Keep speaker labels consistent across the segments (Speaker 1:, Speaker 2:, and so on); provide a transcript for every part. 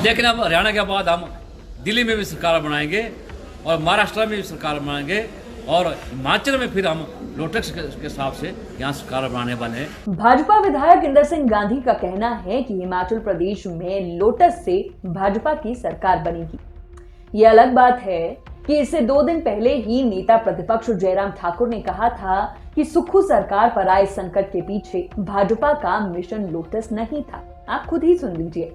Speaker 1: लेकिन अब हरियाणा के बाद हम दिल्ली में भी सरकार बनाएंगे और महाराष्ट्र में भी सरकार बनाएंगे और हिमाचल में फिर हम लोटस के हिसाब से यहाँ सरकार बनाने वाले हैं।
Speaker 2: भाजपा विधायक इंदर सिंह गांधी का कहना है कि हिमाचल प्रदेश में लोटस से भाजपा की सरकार बनेगी। ये अलग बात है कि इससे 2 दिन पहले ही नेता प्रतिपक्ष जयराम ठाकुर ने कहा था कि सुक्खू सरकार पर आए संकट के पीछे भाजपा का मिशन लोटस नहीं था। आप खुद ही सुन लीजिए।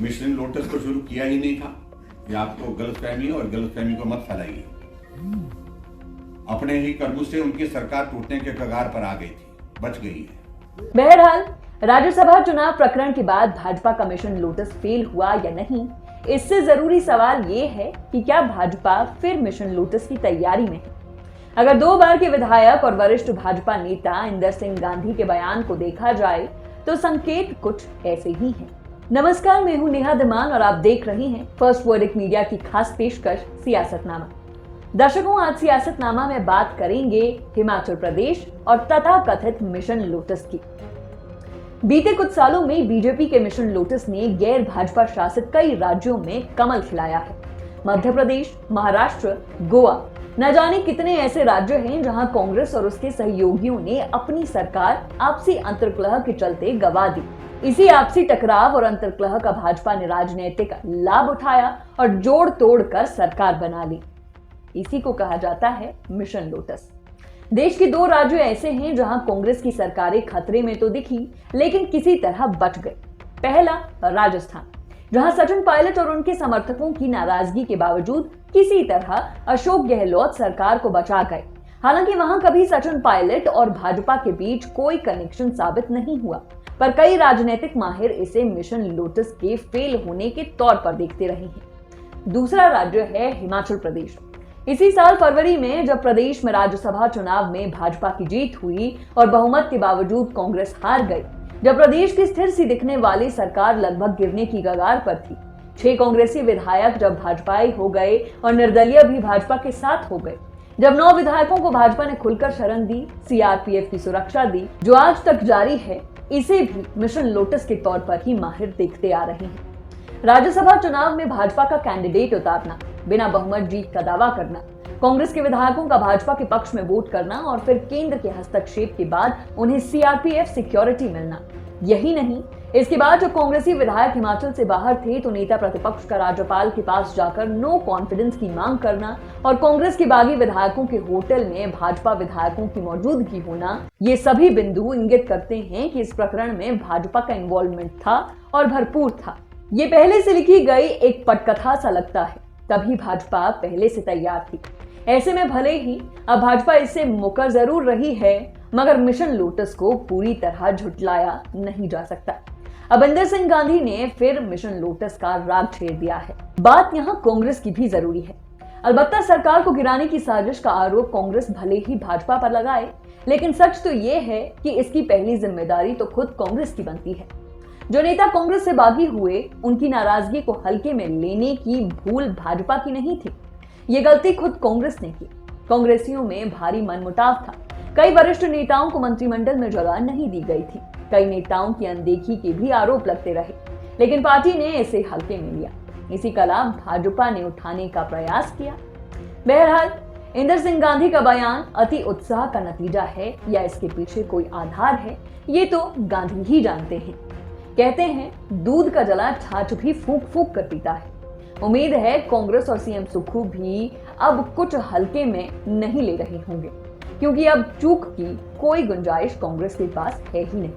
Speaker 3: मिशन लोटस को शुरू किया ही नहीं था। ये आपको गलतफहमी और गलतफहमी को मत फैलाइए। अपने ही कर्मों से उनकी सरकार टूटने के कगार पर आ गई थी, बच गई है।
Speaker 2: बहरहाल राज्यसभा चुनाव प्रकरण के बाद भाजपा का मिशन लोटस फेल हुआ या नहीं, इससे जरूरी सवाल ये है कि क्या भाजपा फिर मिशन लोटस की तैयारी में है। अगर 2 बार के विधायक और वरिष्ठ भाजपा नेता इंदर सिंह गांधी के बयान को देखा जाए तो संकेत कुछ ऐसे ही हैं। नमस्कार, मैं हूं नेहा धीमान और आप देख रहे हैं फर्स्ट वर्डिक मीडिया की खास पेशकश सियासतनामा। दर्शकों, आज सियासतनामा में बात करेंगे हिमाचल प्रदेश और तथाकथित मिशन लोटस की। बीते कुछ सालों में बीजेपी के मिशन लोटस ने गैर भाजपा शासित कई राज्यों में कमल खिलाया है। मध्य प्रदेश, महाराष्ट्र, गोवा, न जाने कितने ऐसे राज्य हैं जहां कांग्रेस और उसके सहयोगियों ने अपनी सरकार आपसी अंतर्कलह के चलते गंवा दी। इसी आपसी टकराव और अंतर्कलह का भाजपा ने राजनीतिक लाभ उठाया और जोड़ तोड़ कर सरकार बना ली। इसी को कहा जाता है मिशन लोटस। देश के 2 राज्य ऐसे हैं जहां कांग्रेस की सरकारें खतरे में तो दिखी, लेकिन किसी तरह बच गई। पहला राजस्थान, जहां सचिन पायलट और उनके समर्थकों की नाराजगी के बावजूद किसी तरह अशोक गहलोत सरकार को बचा गए। हालांकि वहां कभी सचिन पायलट और भाजपा के बीच कोई कनेक्शन साबित नहीं हुआ, पर कई राजनीतिक माहिर इसे मिशन लोटस के फेल होने के तौर पर देखते रहे हैं। दूसरा राज्य है हिमाचल प्रदेश। इसी साल फरवरी में जब प्रदेश में राज्यसभा चुनाव में भाजपा की जीत हुई और बहुमत के बावजूद कांग्रेस हार गई, जब प्रदेश की स्थिर सी दिखने वाली सरकार लगभग गिरने की कगार पर थी, 6 कांग्रेसी विधायक जब भाजपाई हो गए और निर्दलीय भी भाजपा के साथ हो गए, जब 9 विधायकों को भाजपा ने खुलकर शरण दी, सीआरपीएफ की सुरक्षा दी, जो आज तक जारी है, इसे भी मिशन लोटस के तौर पर ही माहिर देखते आ रहे हैं। राज्यसभा चुनाव में भाजपा का कैंडिडेट उतारना, बिना बहुमत जीत का दावा करना, कांग्रेस के विधायकों का भाजपा के पक्ष में वोट करना और फिर केंद्र के हस्तक्षेप के बाद उन्हें सीआरपीएफ सिक्योरिटी मिलना। यही नहीं, इसके बाद जब कांग्रेसी विधायक हिमाचल से बाहर थे तो नेता प्रतिपक्ष का राज्यपाल के पास जाकर नो कॉन्फिडेंस की मांग करना और कांग्रेस के बागी विधायकों के होटल में भाजपा विधायकों की मौजूदगी होना, ये सभी बिंदु इंगित करते हैं कि इस प्रकरण में भाजपा का इन्वॉल्वमेंट था और भरपूर था। ये पहले से लिखी गई एक पटकथा सा लगता है, तभी भाजपा पहले से तैयार थी। ऐसे में भले ही अब भाजपा इससे मुकर जरूर रही है, मगर मिशन लोटस को पूरी तरह झुटलाया नहीं जा सकता। अब इंदर सिंह गांधी ने फिर मिशन लोटस का राग छेड़ दिया है। बात यहाँ कांग्रेस की भी जरूरी है। अलबत्ता सरकार को गिराने की साजिश का आरोप कांग्रेस भले ही भाजपा पर लगाए, लेकिन सच तो ये है कि इसकी पहली जिम्मेदारी तो खुद कांग्रेस की बनती है। जो नेता कांग्रेस से बागी हुए, उनकी नाराजगी को हल्के में लेने की भूल भाजपा की नहीं थी। ये गलती खुद कांग्रेस ने की। कांग्रेसियों में भारी मनमुटाव था। कई वरिष्ठ नेताओं को मंत्रिमंडल में जगह नहीं दी गई थी। कई नेताओं की अनदेखी के भी आरोप लगते रहे, लेकिन पार्टी ने इसे हल्के में लिया। इसी का लाभ भाजपा ने उठाने का प्रयास किया। बहरहाल इंदर सिंह गांधी का बयान अति उत्साह का नतीजा है या इसके पीछे कोई आधार है, ये तो गांधी ही जानते हैं। कहते हैं दूध का जला छाछ भी फूंक फूंक कर पीता है। उम्मीद है कांग्रेस और सीएम सुक्खू भी अब कुछ हल्के में नहीं ले रहे होंगे, क्योंकि अब चूक की कोई गुंजाइश कांग्रेस के पास है ही नहीं।